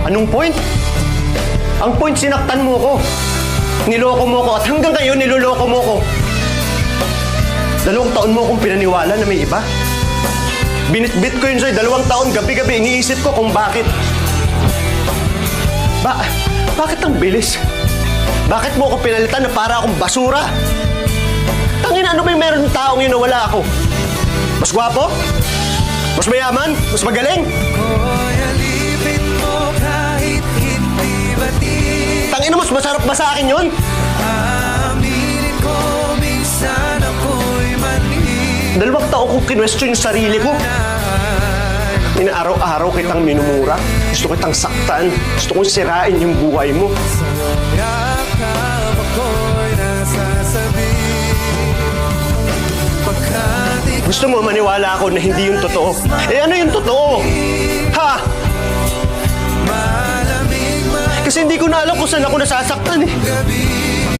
Anong point? Ang point, sinaktan mo ko. Niloko mo ko at hanggang ngayon niloloko mo ko. 2 taon mo akong pinaniwala na may iba. Binitbit ko yun sa'yo 2 taon, gabi-gabi iniisip ko kung bakit. Bakit ang bilis? Bakit mo ako pinalitan na para akong basura? Tangina, ano ba yung meron ng taong yun na wala ako? Mas gwapo? Mas mayaman? Mas magaling? Tangina, mas masarap ba sa akin yun? 2 taon kong kinwestiyon yung sarili ko. Inaaraw-araw kitang minumura. Gusto kitang saktan. Gusto kong sirain yung buhay mo. Gusto mo maniwala ako na hindi yung totoo? Eh ano yung totoo? Ha? Kasi hindi ko na alam kung saan ako nasasaktan eh.